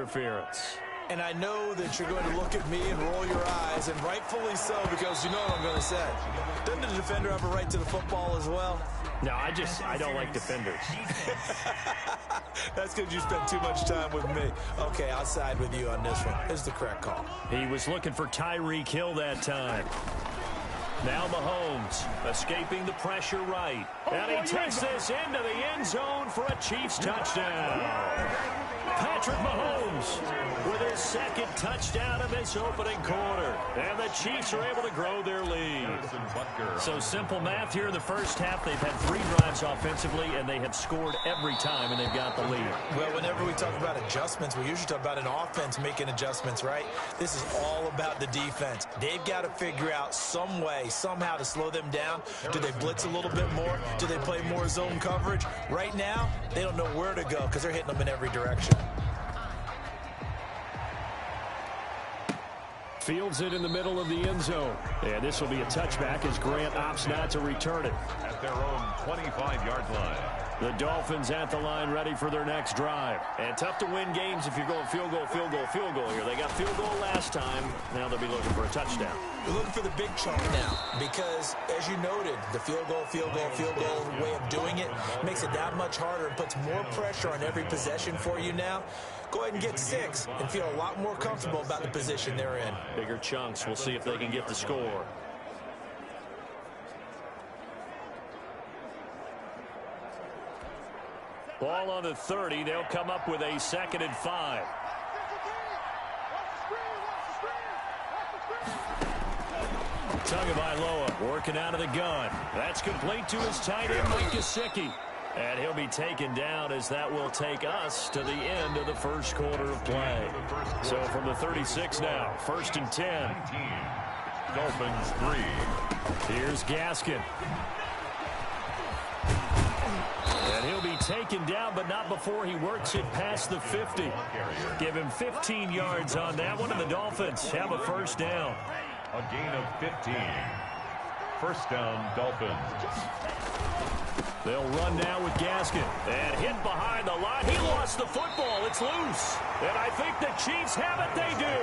interference. And I know that you're going to look at me and roll your eyes, and rightfully so, because you know what I'm going to say. Doesn't the defender have a right to the football as well? No, I don't like defenders. That's because you spent too much time with me. Okay, I'll side with you on this one. This is the correct call. He was looking for Tyreek Hill that time. Now Mahomes escaping the pressure right. And he takes this into the end zone for a Chiefs touchdown. Patrick Mahomes with his second touchdown of this opening quarter. And the Chiefs are able to grow their lead. So simple math here in the first half. They've had 3 drives offensively, and they have scored every time, and they've got the lead. Well, whenever we talk about adjustments, we usually talk about an offense making adjustments, right? This is all about the defense. They've got to figure out some way, somehow to slow them down. Do they blitz a little bit more? Do they play more zone coverage? Right now, they don't know where to go because they're hitting them in every direction. Fields it in the middle of the end zone. And this will be a touchback as Grant opts not to return it. At their own 25-yard line. The Dolphins at the line ready for their next drive. And tough to win games if you're going field goal, field goal, field goal here. They got field goal last time. Now they'll be looking for a touchdown. We're looking for the big chunk now because, as you noted, the field goal way of doing it makes it that much harder and puts more pressure on every possession for you now. Go ahead and get 6 and feel a lot more comfortable about the position they're in. Bigger chunks. We'll see if they can get the score. Ball on the 30. They'll come up with a 2nd and 5. Tagovailoa working out of the gun. That's complete to his tight end, Mike Gesicki. And he'll be taken down as that will take us to the end of the first quarter of play. So from the 36 now, 1st and 10. Dolphins 3. Here's Gaskin. And he'll be taken down, but not before he works it past the 50. Give him 15 yards on that one, and the Dolphins have a first down. A gain of 15. First down, Dolphins. They'll run now with Gaskin. And hit behind the line. He lost the football. It's loose. And I think the Chiefs have it. They do.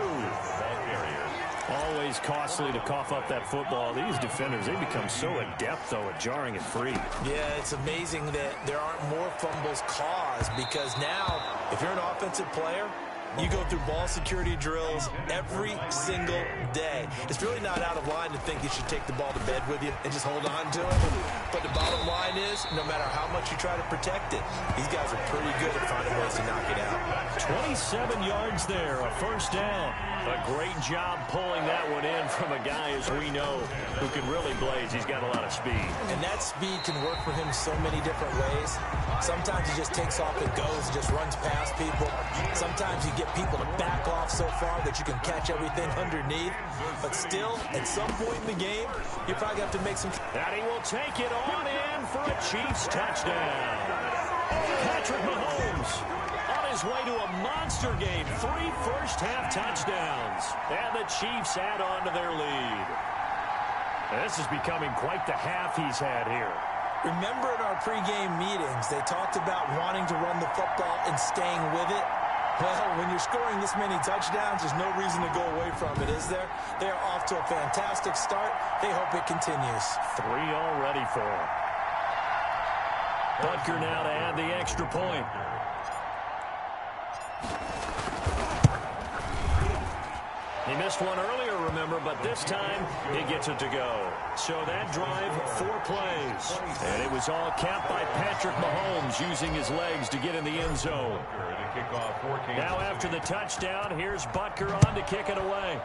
Always costly to cough up that football. These defenders, they become so adept, though, at jarring it free. Yeah, it's amazing that there aren't more fumbles caused because now, if you're an offensive player, you go through ball security drills every single day. It's really not out of line to think you should take the ball to bed with you and just hold on to it. But the bottom line is, no matter how much you try to protect it, these guys are pretty good at finding ways to knock it out. 27 yards there, a first down. A great job pulling that one in from a guy, as we know, who can really blaze. He's got a lot of speed. And that speed can work for him so many different ways. Sometimes he just takes off and goes, just runs past people. Sometimes you get people to back off so far that you can catch everything underneath. But still, at some point in the game, you probably have to make some... And he will take it on in for a Chiefs touchdown. Patrick Mahomes on his way to a monster game. 3 first-half touchdowns. And the Chiefs add on to their lead. This is becoming quite the half he's had here. Remember in our pregame meetings, they talked about wanting to run the football and staying with it. Well, when you're scoring this many touchdowns, there's no reason to go away from it, is there? They are off to a fantastic start. They hope it continues. 3 already for him. Butker now to add the extra point. He missed one earlier, remember, but this time he gets it to go. So that drive, 4 plays. And it was all capped by Patrick Mahomes using his legs to get in the end zone. Now after the touchdown, here's Butker on to kick it away.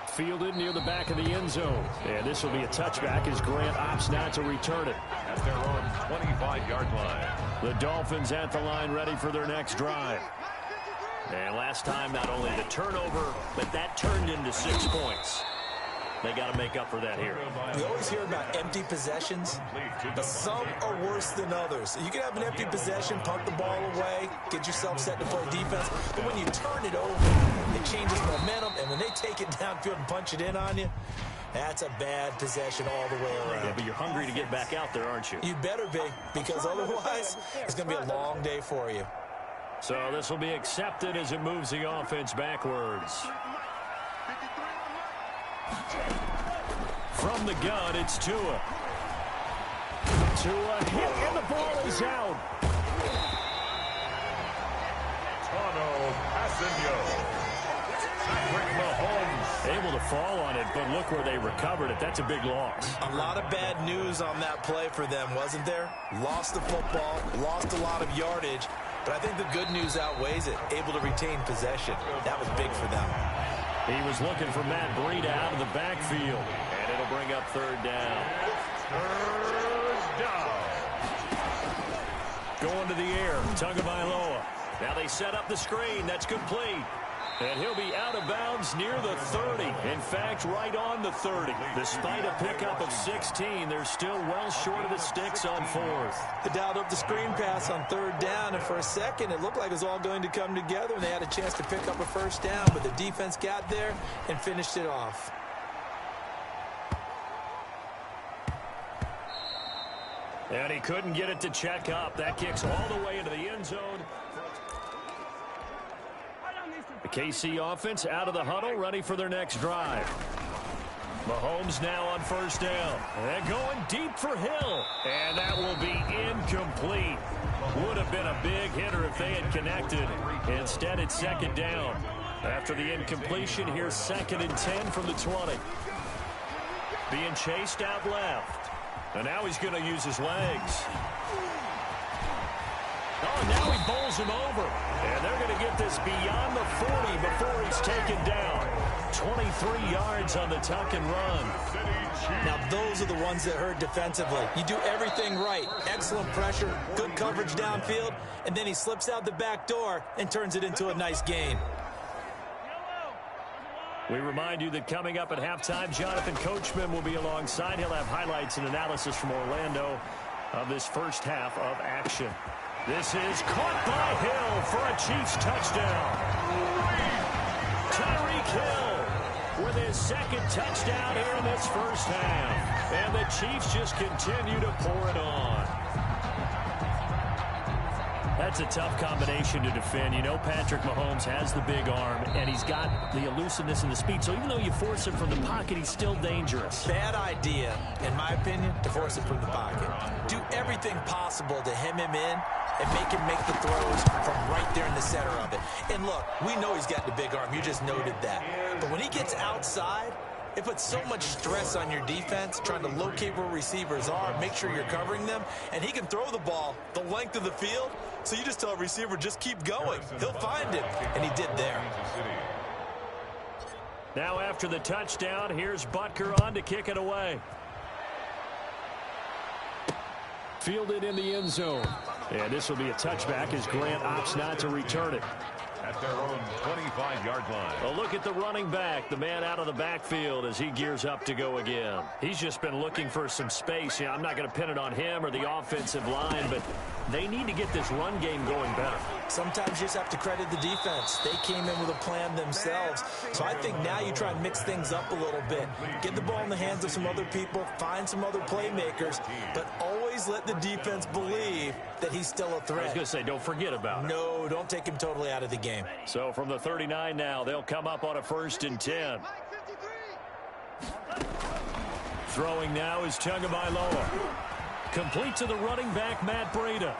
Fielded near the back of the end zone. And this will be a touchback as Grant opts not to return it. At their own 25-yard line. The Dolphins at the line ready for their next drive. And last time, not only the turnover, but that turned into 6 points. They got to make up for that here. We always hear about empty possessions, but some are worse than others. You can have an empty possession, punt the ball away, get yourself set to play defense, but when you turn it over, it changes momentum, and when they take it downfield and punch it in on you, that's a bad possession all the way around. Yeah, but you're hungry to get back out there, aren't you? You better be, because otherwise, it's going to be a long day for you. So this will be accepted as it moves the offense backwards. From the gun, it's Tua. Tua hit, and the ball is out. Mahomes able to fall on it, but look where they recovered it. That's a big loss. A lot of bad news on that play for them, wasn't there? Lost the football, lost a lot of yardage, but I think the good news outweighs it. Able to retain possession. That was big for them. He was looking for Matt Breida out of the backfield, and it'll bring up third down. Going to the air, Tagovailoa. Now they set up the screen. That's complete. And he'll be out of bounds near the 30. In fact, right on the 30. Despite a pickup of 16, they're still well short of the sticks on fourth. They dialed up the screen pass on third down, and for a second, it looked like it was all going to come together, and they had a chance to pick up a first down, but the defense got there and finished it off. And he couldn't get it to check up. That kicks all the way into the end zone. The KC offense out of the huddle, ready for their next drive. Mahomes now on first down. And going deep for Hill. And that will be incomplete. Would have been a big hitter if they had connected. Instead, it's second down. After the incompletion, here's 2nd and 10 from the 20. Being chased out left. And now he's going to use his legs. Oh, now he bowls him over. And they're going to get this beyond the 40 before he's taken down. 23 yards on the tuck and run. Now, those are the ones that hurt defensively. You do everything right. Excellent pressure, good coverage downfield, and then he slips out the back door and turns it into a nice gain. We remind you that coming up at halftime, Jonathan Coachman will be alongside. He'll have highlights and analysis from Orlando of this first half of action. This is caught by Hill for a Chiefs touchdown. Tyreek Hill with his 2nd touchdown here in this first half. And the Chiefs just continue to pour it on. That's a tough combination to defend. You know Patrick Mahomes has the big arm, and he's got the elusiveness and the speed. So even though you force him from the pocket, he's still dangerous. Bad idea, in my opinion, to force him from the pocket. Do everything possible to hem him in and make him make the throws from right there in the center of it. And look, we know he's got the big arm. You just noted that. But when he gets outside, it puts so much stress on your defense trying to locate where receivers are, make sure you're covering them, and he can throw the ball the length of the field, so you just tell a receiver, just keep going. He'll find it, and he did there. Now after the touchdown, here's Butker on to kick it away. Fielded in the end zone. And this will be a touchback as Grant opts not to return it. At their own 25-yard line. A look at the running back, the man out of the backfield as he gears up to go again. He's just been looking for some space. I'm not going to pin it on him or the offensive line, but they need to get this run game going better. Sometimes you just have to credit the defense. They came in with a plan themselves. So I think now you try and mix things up a little bit. Get the ball in the hands of some other people, find some other playmakers, but always let the defense believe that he's still a threat. I was going to say, don't forget about it. No, don't take him totally out of the game. So from the 39 now, they'll come up on a 1st and 10. Throwing now is Tagovailoa. Complete to the running back, Matt Breida.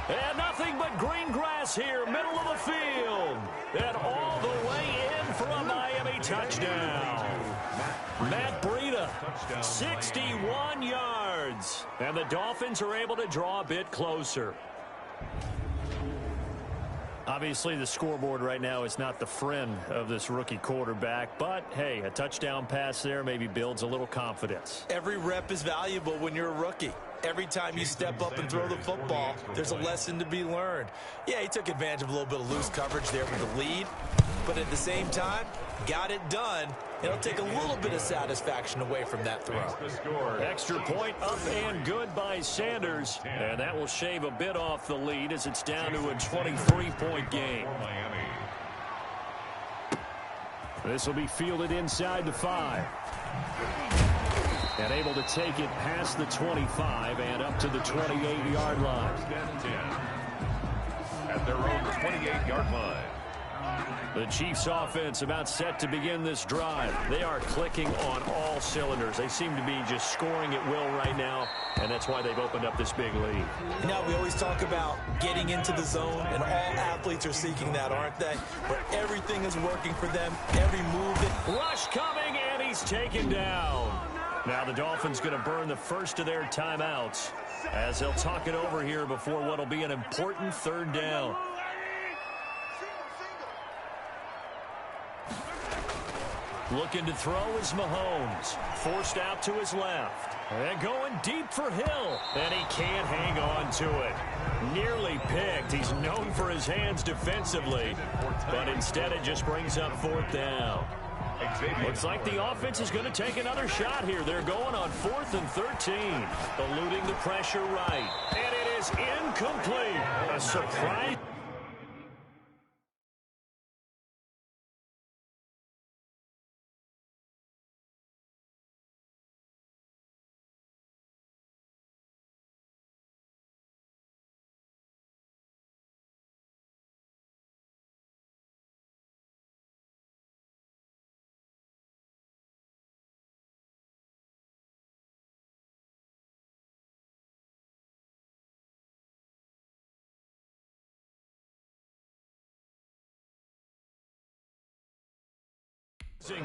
And nothing but green grass here, middle of the field. And all the way in for a Miami touchdown. Matt Breida, 61 yards. And the Dolphins are able to draw a bit closer. Obviously, the scoreboard right now is not the friend of this rookie quarterback, but, hey, a touchdown pass there maybe builds a little confidence. Every rep is valuable when you're a rookie. Every time you step up and throw the football, there's a lesson to be learned. Yeah, he took advantage of a little bit of loose coverage there with the lead, but at the same time, got it done. It'll take a little bit of satisfaction away from that throw. Extra point up and good by Sanders, and that will shave a bit off the lead as it's down to a 23-point game. This will be fielded inside the 5. And able to take it past the 25 and up to the 28-yard line. at their own 28-yard line. The Chiefs offense about set to begin this drive. They are clicking on all cylinders. They seem to be just scoring at will right now, and that's why they've opened up this big lead. You know, we always talk about getting into the zone, and all athletes are seeking that, aren't they? Where everything is working for them, every move. Rush coming, and he's taken down. Now the Dolphins going to burn the first of their timeouts as they'll talk it over here before what will be an important third down. Looking to throw is Mahomes. Forced out to his left. And going deep for Hill. And he can't hang on to it. Nearly picked. He's known for his hands defensively. But instead it just brings up fourth down. Looks like the offense is going to take another shot here. They're going on 4th and 13. Eluding the pressure right. And it is incomplete. A surprise.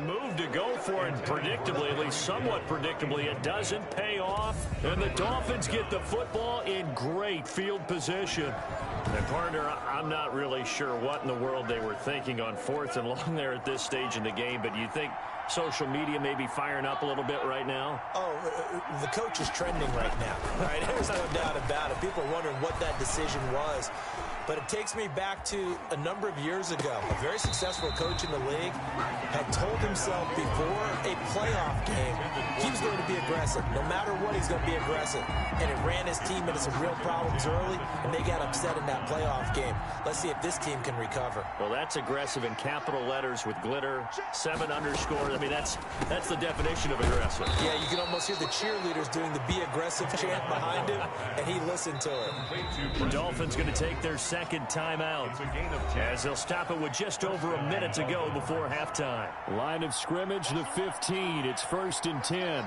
Move to go for it predictably, at least somewhat predictably. It doesn't pay off, and the Dolphins get the football in great field position. And partner, I'm not really sure what in the world they were thinking on 4th and long there at this stage in the game, but you think social media may be firing up a little bit right now? Oh, the coach is trending right now, right? There's no doubt about it. People are wondering what that decision was. But it takes me back to a number of years ago. A very successful coach in the league had told himself before a playoff game he was going to be aggressive. No matter what, he's going to be aggressive. And it ran his team into some real problems early, and they got upset in that playoff game. Let's see if this team can recover. Well, that's aggressive in capital letters with glitter, 7 underscore. I mean, that's the definition of aggressive. Yeah, you can almost hear the cheerleaders doing the be aggressive chant behind him, and he listened to it. The Dolphins going to take their second timeout as they'll stop it with just over a minute to go before halftime. Line of scrimmage, the 15. It's 1st and 10.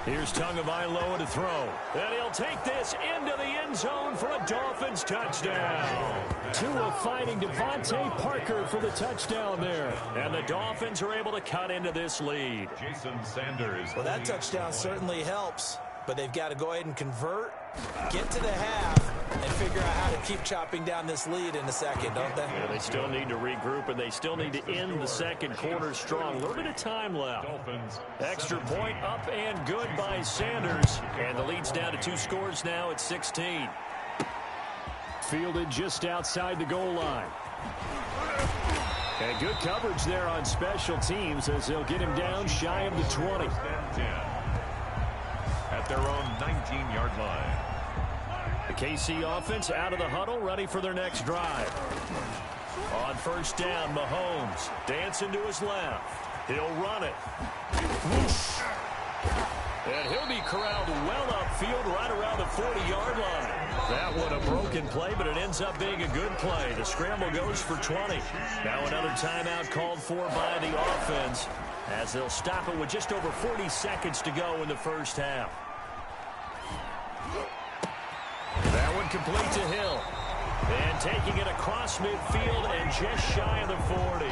Here's Tagovailoa to throw. And he'll take this into the end zone for a Dolphins touchdown. Tua fighting Devontae Parker for the touchdown there. And the Dolphins are able to cut into this lead. Jason Sanders. Well, that touchdown certainly helps, but they've got to go ahead and convert, get to the half, and figure out how to keep chopping down this lead in a second, don't they? Yeah, they still need to regroup, and they still need to end the second quarter strong. A little bit of time left. Extra point up and good by Sanders. And the lead's down to 2 scores now at 16. Fielded just outside the goal line. And good coverage there on special teams as they'll get him down shy of the 20. At their own 19-yard line. The KC offense out of the huddle, ready for their next drive. On 1st down, Mahomes dancing to his left. He'll run it. Whoosh. And he'll be corralled well upfield right around the 40-yard line. That one a broken play, but it ends up being a good play. The scramble goes for 20. Now another timeout called for by the offense as they'll stop it with just over 40 seconds to go in the first half. That one complete to Hill. And taking it across midfield and just shy of the 40.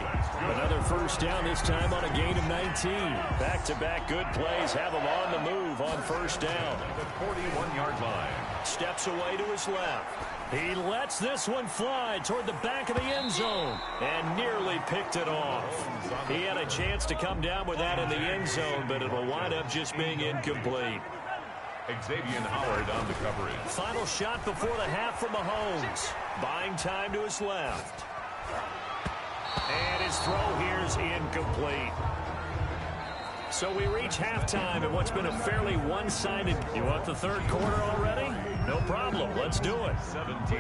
Another first down, this time on a gain of 19. Back-to-back good plays have him on the move on 1st down. The 41-yard line. Steps away to his left. He lets this one fly toward the back of the end zone and nearly picked it off. He had a chance to come down with that in the end zone, but it will wind up just being incomplete. Xavier Howard on the coverage. Final shot before the half from Mahomes. Buying time to his left. And his throw here is incomplete. So we reach halftime in what's been a fairly one-sided. You want the third quarter already? No problem. Let's do it. 17.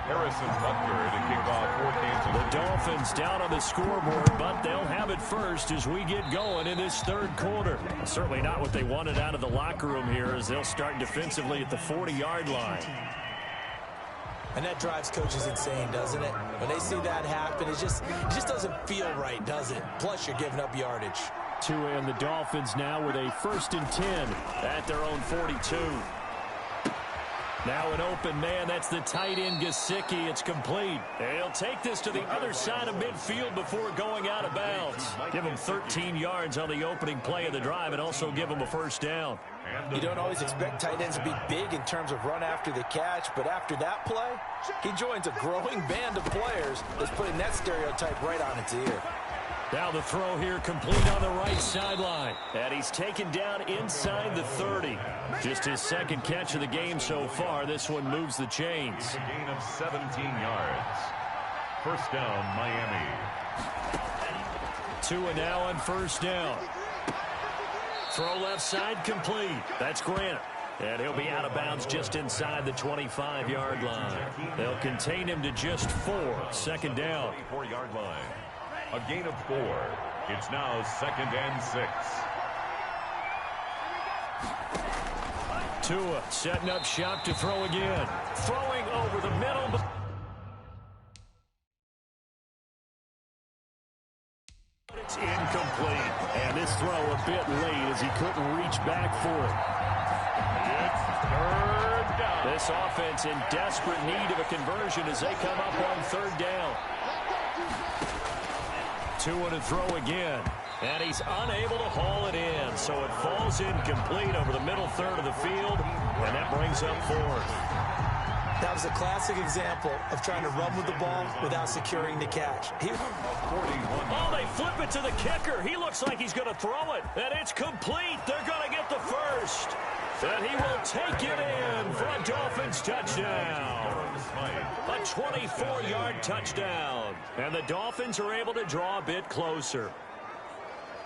Harrison Butker to kick off for Kansas. The Dolphins down on the scoreboard, but they'll have it first as we get going in this third quarter. Certainly not what they wanted out of the locker room here, as they'll start defensively at the 40-yard line. And that drives coaches insane, doesn't it? When they see that happen, it just doesn't feel right, does it? Plus, you're giving up yardage. Tua and the Dolphins now with a 1st and 10 at their own 42. Now an open man. That's the tight end, Gesicki. It's complete. He'll take this to the other side of midfield before going out of bounds. Give him 13 yards on the opening play of the drive and also give him a first down. You don't always expect tight ends to be big in terms of run after the catch, but after that play, he joins a growing band of players that's putting that stereotype right on its ear. Now the throw here complete on the right sideline. And he's taken down inside the 30. Just his second catch of the game so far. This one moves the chains. A gain of 17 yards. First down, Miami. Tua now on first down. Throw left side complete. That's Grant. And he'll be out of bounds just inside the 25-yard line. They'll contain him to just 4. Second down. 24-yard line. A gain of 4. It's now 2nd and 6. Tua setting up shop to throw again. Throwing over the middle. It's incomplete. And this throw a bit late as he couldn't reach back for it. It's 3rd down. This offense in desperate need of a conversion as they come up on 3rd down. Tua to throw again. And he's unable to haul it in. So it falls incomplete over the middle third of the field. And that brings up 4th. That was a classic example of trying to run with the ball without securing the catch. Oh, they flip it to the kicker. He looks like he's going to throw it. And it's complete. They're going to get the first. And he will take it in for a Dolphins touchdown. A 24-yard touchdown. And the Dolphins are able to draw a bit closer.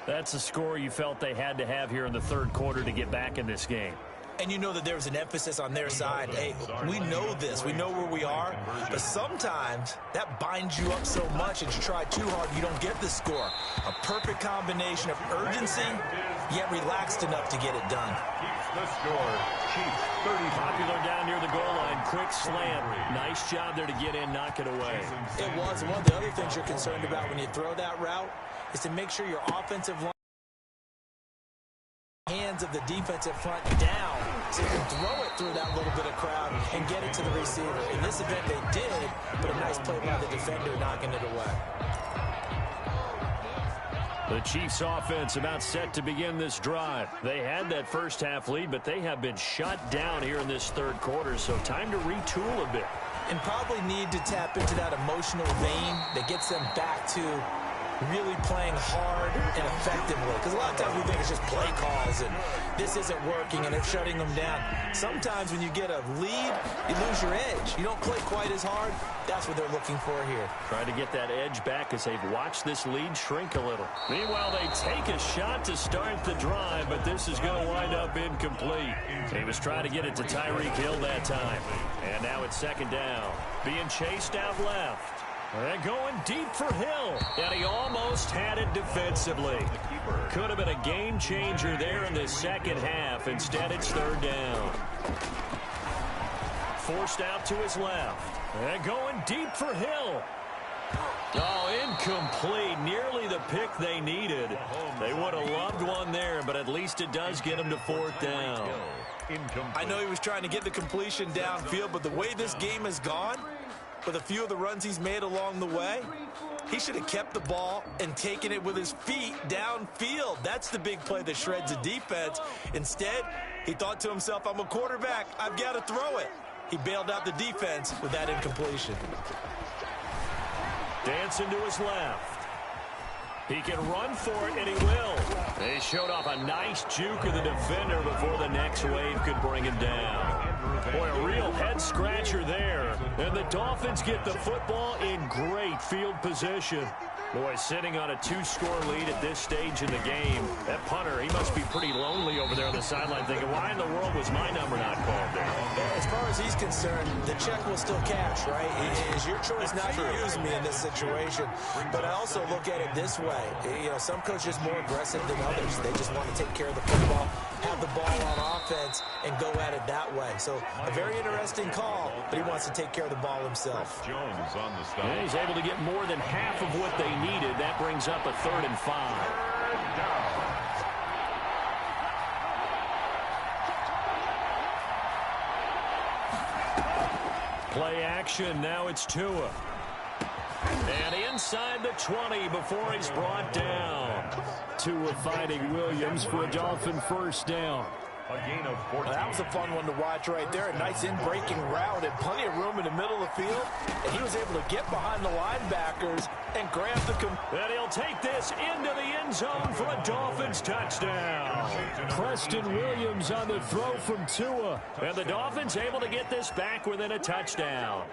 That's a score you felt they had to have here in the third quarter to get back in this game. And you know that there was an emphasis on their side. Hey, we know this. We know where we are. But sometimes that binds you up so much and you try too hard, you don't get the score. A perfect combination of urgency, yet relaxed enough to get it done. Keeps the score. Chiefs 30. Popular down near the goal line. Quick slant. Nice job there to get in, knock it away. It was. And one of the other things you're concerned about when you throw that route is to make sure your offensive line hands of the defensive front down so you can throw it through that little bit of crowd and get it to the receiver. In this event, they did, but a nice play by the defender knocking it away. The Chiefs offense about set to begin this drive. They had that first half lead, but they have been shut down here in this third quarter, so time to retool a bit. And probably need to tap into that emotional vein that gets them back to really playing hard and effectively. Because a lot of times we think it's just play calls and this isn't working and it's shutting them down. Sometimes when you get a lead, you lose your edge. You don't play quite as hard. That's what they're looking for here. Trying to get that edge back as they've watched this lead shrink a little. Meanwhile, they take a shot to start the drive, but this is going to wind up incomplete. He was trying to get it to Tyreek Hill that time. And now it's 2nd down. Being chased out left. And going deep for Hill. And he almost had it defensively. Could have been a game changer there in the second half. Instead, it's 3rd down. Forced out to his left. And going deep for Hill. Oh, incomplete. Nearly the pick they needed. They would have loved one there, but at least it does get him to 4th down. I know he was trying to get the completion downfield, but the way this game has gone, with a few of the runs he's made along the way, he should have kept the ball and taken it with his feet downfield. That's the big play that shreds a defense. Instead, he thought to himself, I'm a quarterback. I've got to throw it. He bailed out the defense with that incompletion. Dancing to his left. He can run for it, and he will. They showed off a nice juke of the defender before the next wave could bring him down. Boy, a real head-scratcher there. And the Dolphins get the football in great field position. Boy, sitting on a 2-score lead at this stage in the game, that punter, he must be pretty lonely over there on the sideline thinking, why in the world was my number not called there? As far as he's concerned, the check will still cash, right? It is your choice not to use me in this situation. But I also look at it this way. You know, some coaches are more aggressive than others. They just want to take care of the football, have the ball on offense, and go at it that way. So a very interesting call, but he wants to take care of the ball himself. Jones on the stop. And he's able to get more than half of what they needed. That brings up a 3rd and 5. Play action. Now it's Tua. And inside the 20 before he's brought down. Tua finding Williams for a Dolphin first down. A gain of 14. That was a fun one to watch right there. A nice in-breaking route and plenty of room in the middle of the field. And he was able to get behind the linebackers and grab the... And he'll take this into the end zone for a Dolphins touchdown. Preston Williams on the throw from Tua. And the Dolphins able to get this back within a touchdown.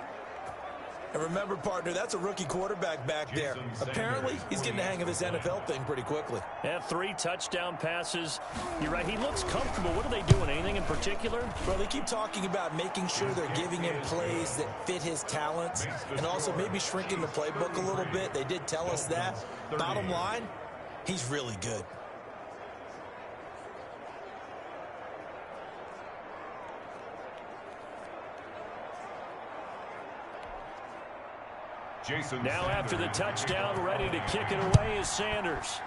And remember, partner, that's a rookie quarterback back there. Apparently, he's getting the hang of this NFL thing pretty quickly. Had 3 touchdown passes. You're right, he looks comfortable. What are they doing? Anything in particular? Well, they keep talking about making sure they're giving him plays that fit his talents and also maybe shrinking the playbook a little bit. They did tell us that. Bottom line, he's really good. Jason now Sanders. After the touchdown, ready to kick it away is Sanders.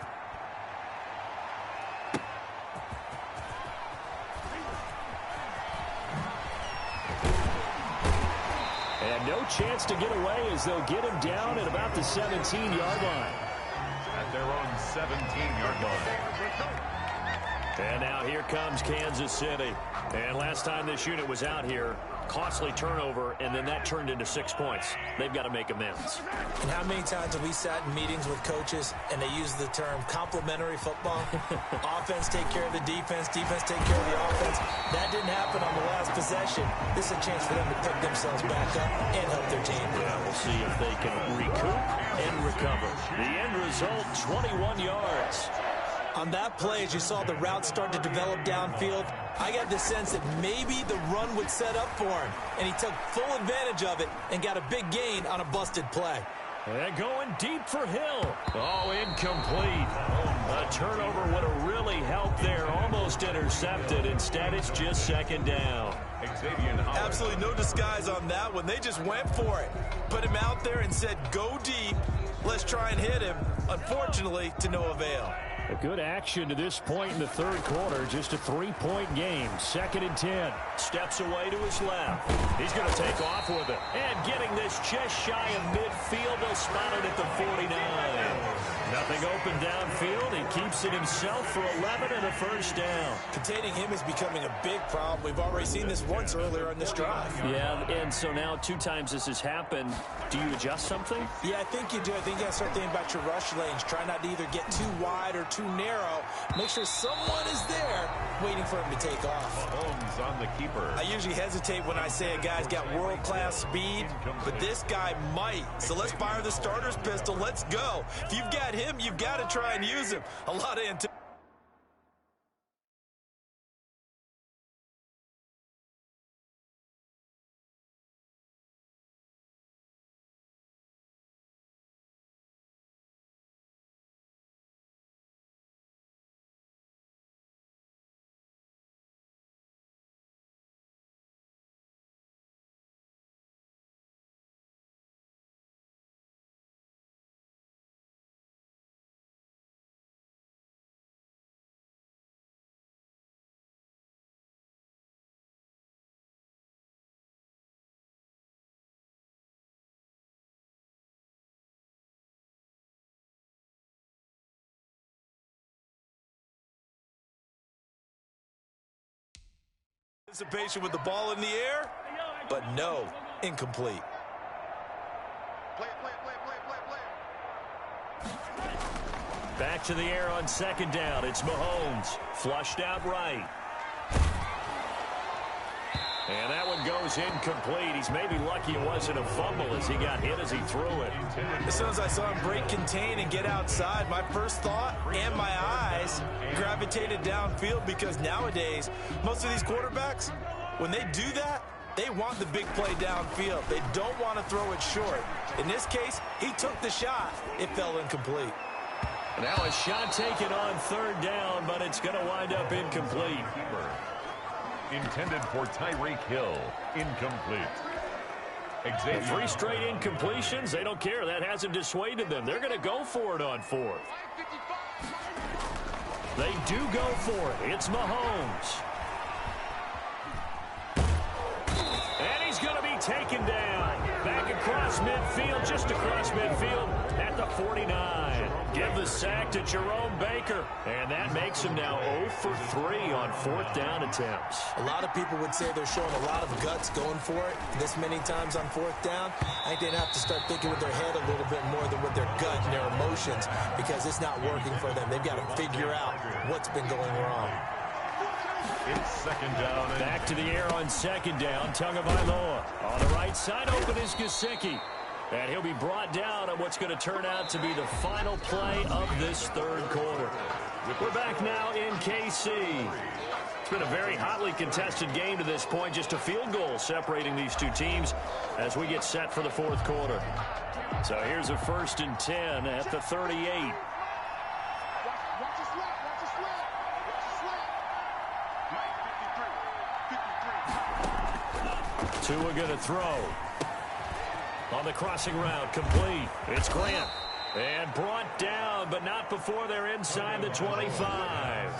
And no chance to get away as they'll get him down at about the 17-yard line. At their own 17-yard line. And now here comes Kansas City. And last time this unit was out here, costly turnover, and then that turned into 6 points. They've got to make amends. And how many times have we sat in meetings with coaches and they use the term complementary football? Offense take care of the defense, defense take care of the offense. That didn't happen on the last possession. This is a chance for them to pick themselves back up and help their team. Yeah, we'll see if they can recoup and recover. The end result, 21 yards. On that play, as you saw the route start to develop downfield, I got the sense that maybe the run would set up for him, and he took full advantage of it and got a big gain on a busted play. And going deep for Hill. Oh, incomplete. A turnover would have really helped there. Almost intercepted. Instead, it's just 2nd down. Absolutely no disguise on that one. They just went for it. Put him out there and said, go deep. Let's try and hit him. Unfortunately, to no avail. A good action to this point in the 3rd quarter. Just a 3-point game. 2nd and 10. Steps away to his left. He's going to take off with it. And getting this just shy of midfield. They'll spot it at the 49. Nothing open downfield. He keeps it himself for 11 and a first down. Containing him is becoming a big problem. We've already seen this once earlier on this drive. Yeah, and so now 2 times this has happened. Do you adjust something? Yeah, I think you do. I think you got to start thinking about your rush lanes. Try not to either get too wide or too narrow. Make sure someone is there waiting for him to take off. Mahomes on the keeper. I usually hesitate when I say a guy's got world-class speed, but this guy might. So let's fire the starter's pistol. Let's go. If you've got him, you've got to try and use him. A lot of anticipation. With the ball in the air, but no, incomplete. Back to the air on 2nd down. It's Mahomes. Flushed out right. And that one goes incomplete. He's maybe lucky it wasn't a fumble as he got hit as he threw it. As soon as I saw him break contain and get outside, my first thought and my eyes gravitated downfield, because nowadays, most of these quarterbacks, when they do that, they want the big play downfield. They don't want to throw it short. In this case, he took the shot. It fell incomplete. Now a shot taken on third down, but it's going to wind up incomplete. Intended for Tyreek Hill. Incomplete. And 3 straight incompletions, they don't care. That hasn't dissuaded them. They're going to go for it on 4th. They do go for it. It's Mahomes. And he's going to be taken down. Back across midfield, just across midfield at the 49. Give the sack to Jerome Baker. And that makes him now 0 for 3 on 4th down attempts. A lot of people would say they're showing a lot of guts going for it this many times on 4th down. I think they'd have to start thinking with their head a little bit more than with their gut and their emotions, because it's not working for them. They've got to figure out what's been going wrong. It's 2nd down. Back to the air on 2nd down. Tagovailoa on the right side. Open is Gesicki. And he'll be brought down on what's going to turn out to be the final play of this 3rd quarter. We're back now in KC. It's been a very hotly contested game to this point. Just a field goal separating these two teams as we get set for the 4th quarter. So here's a 1st and 10 at the 38. Tua going to throw. On the crossing route, complete. It's Grant. And brought down, but not before they're inside the 25.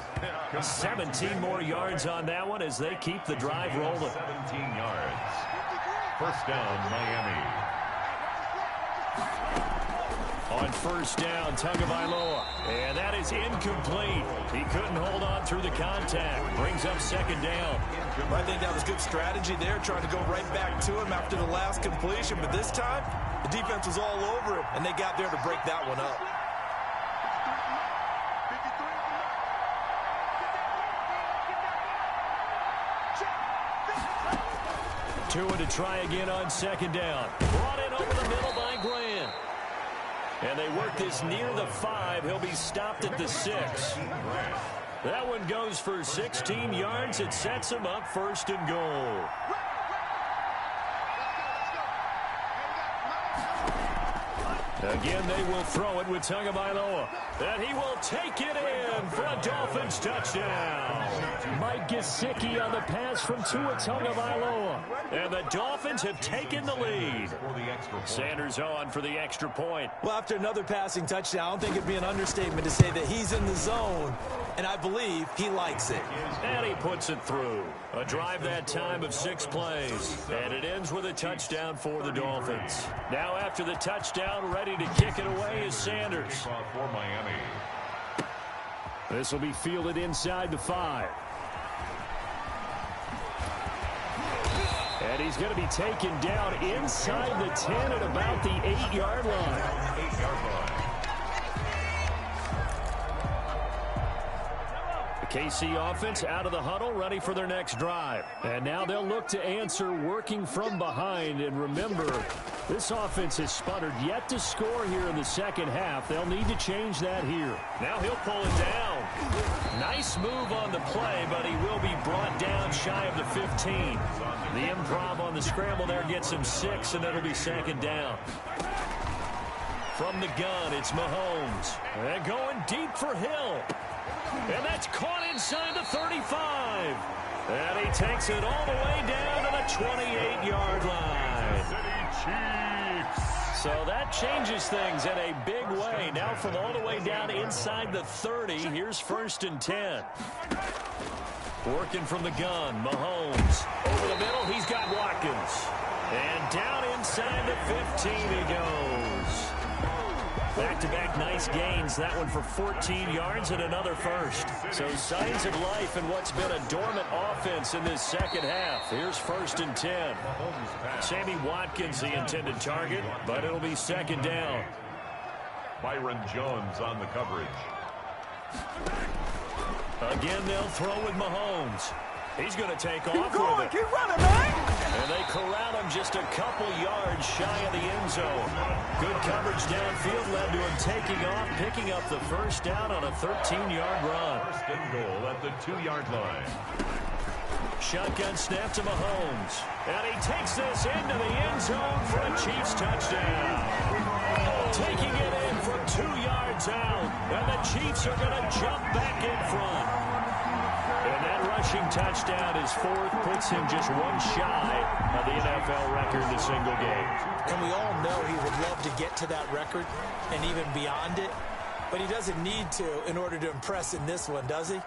17 more yards on that one as they keep the drive rolling. 17 yards. 1st down, Miami. On 1st down, Tagovailoa. And that is incomplete. He couldn't hold on through the contact. Brings up 2nd down. I think that was good strategy there, trying to go right back to him after the last completion. But this time, the defense was all over him, and they got there to break that one up. Tua to try again on 2nd down. Brought in over the middle by Grant. And they work this near the 5. He'll be stopped at the 6. That one goes for 16 yards. It sets him up 1st and goal. Again, they will throw it with Tagovailoa. And he will take it in for a Dolphins touchdown. Mike Gesicki on the pass from Tua Tagovailoa. And the Dolphins have taken the lead. Sanders on for the extra point. Well, after another passing touchdown, I don't think it'd be an understatement to say that he's in the zone, and I believe he likes it. And he puts it through. A drive that time of 6 plays. And it ends with a touchdown for the Dolphins. Now after the touchdown, ready to kick it away is Sanders. For Miami. This will be fielded inside the 5. And he's going to be taken down inside the 10 at about the 8-yard line. 8-yard line. The KC offense out of the huddle, ready for their next drive. And now they'll look to answer working from behind. And remember, this offense has sputtered yet to score here in the 2nd half. They'll need to change that here. Now he'll pull it down. Nice move on the play, but he will be brought down shy of the 15. The improv on the scramble there gets him 6, and it'll be 2nd down. From the gun, it's Mahomes. And going deep for Hill. And that's caught inside the 35. And he takes it all the way down to the 28-yard line. So that changes things in a big way. Now from all the way down inside the 30, here's 1st and 10. Working from the gun, Mahomes. Over the middle, he's got Watkins. And down inside the 15 he goes. Back-to-back nice gains. That one for 14 yards and another 1st. So signs of life in what's been a dormant offense in this 2nd half. Here's 1st and 10. Sammy Watkins the intended target, but it'll be 2nd down. Byron Jones on the coverage. Again, they'll throw with Mahomes. He's going to take Keep off going, with it. keep running, man. And they corral him just a couple yards shy of the end zone. Good coverage downfield led to him taking off, picking up the first down on a 13-yard run. First and goal at the 2-yard line. Shotgun snap to Mahomes. And he takes this into the end zone for a Chiefs touchdown. Taking it in from 2 yards out. And the Chiefs are going to jump back in front. And that rushing touchdown, his fourth, puts him just one shy of the NFL record in a single game. And we all know he would love to get to that record and even beyond it. But he doesn't need to in order to impress in this one, does he?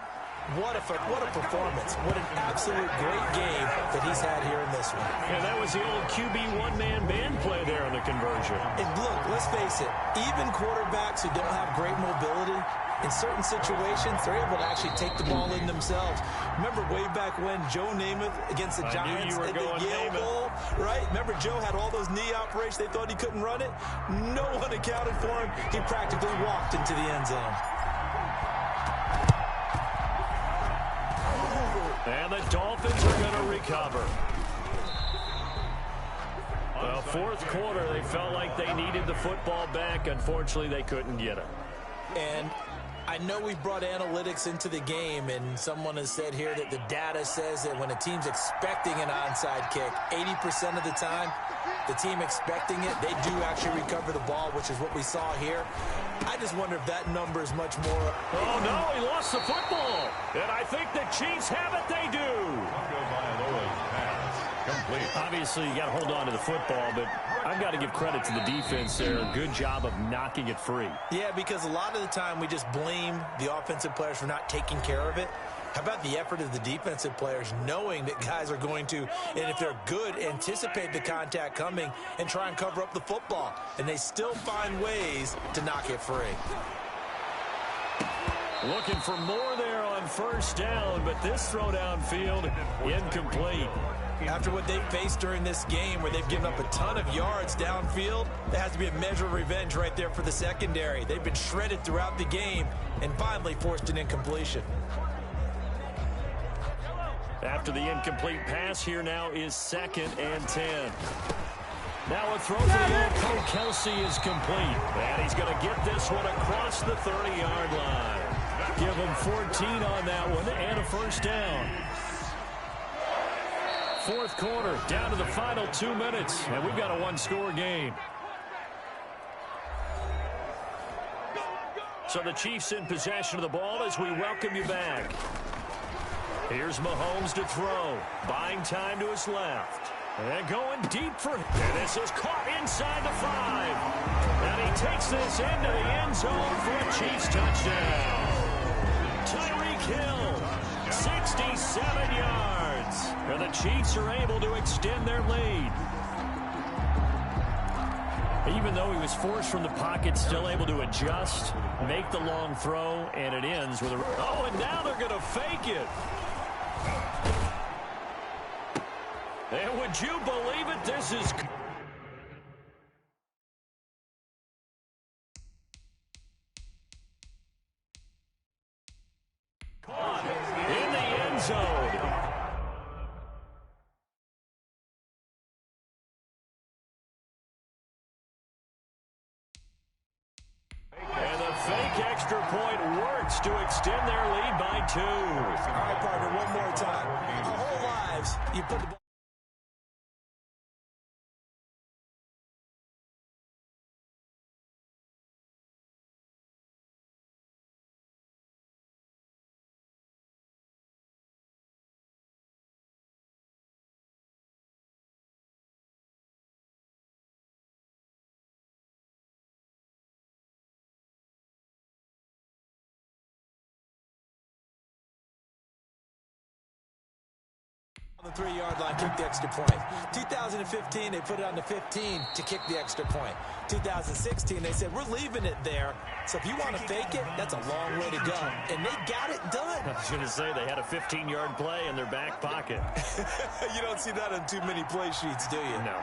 What a performance. What an absolute great game that he's had here in this one. And that was the old QB one-man band play there in the conversion. And look, let's face it, even quarterbacks who don't have great mobility, in certain situations, they're able to actually take the ball in themselves. Remember way back when Joe Namath against the Giants at the Yale Bowl, right? Remember Joe had all those knee operations. They thought he couldn't run it. No one accounted for him. He practically walked into the end zone. And the Dolphins are going to recover. Well, fourth quarter, they felt like they needed the football back. Unfortunately, they couldn't get it. And I know we brought analytics into the game, and someone has said here that the data says that when a team's expecting an onside kick, 80% of the time, the team expecting it, they do actually recover the ball, which is what we saw here. I just wonder if that number is much more. Oh, no, he lost the football. And I think the Chiefs have it. They do. Obviously, you got to hold on to the football, but I've got to give credit to the defense there. Good job of knocking it free. Yeah, because a lot of the time we just blame the offensive players for not taking care of it. How about the effort of the defensive players knowing that guys are going to, and if they're good, anticipate the contact coming and try and cover up the football. And they still find ways to knock it free. Looking for more there on first down, but this throw downfield incomplete. After what they faced during this game where they've given up a ton of yards downfield, there has to be a measure of revenge right there for the secondary. They've been shredded throughout the game and finally forced an incompletion. After the incomplete pass, here now is 2nd and 10. Now a throw for the old Cole Kelsey is complete. And he's going to get this one across the 30-yard line. Give him 14 on that one and a first down. Fourth quarter, down to the final 2 minutes, and we've got a one-score game. So the Chiefs in possession of the ball as we welcome you back. Here's Mahomes to throw, buying time to his left. And going deep for him. And this is caught inside the 5. And he takes this into the end zone for a Chiefs touchdown. Tyreek Hill, 67 yards. And the Chiefs are able to extend their lead. Even though he was forced from the pocket, still able to adjust, make the long throw, and it ends with a... Oh, and now they're going to fake it. And would you believe it? This is... caught in the end zone. And the fake extra point works to extend their lead by 2. All right, partner, one more time. Our whole lives, you put the ball. On the 3-yard line, kick the extra point. 2015, they put it on the 15 to kick the extra point. 2016, they said, we're leaving it there. So if you want to fake it, that's a long way to go. And they got it done. I was going to say they had a 15-yard play in their back pocket. You don't see that on too many play sheets, do you? No.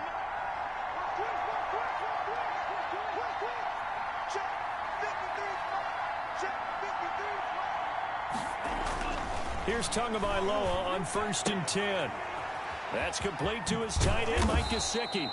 Here's Tagovailoa on 1st and 10. That's complete to his tight end, Mike Gesicki.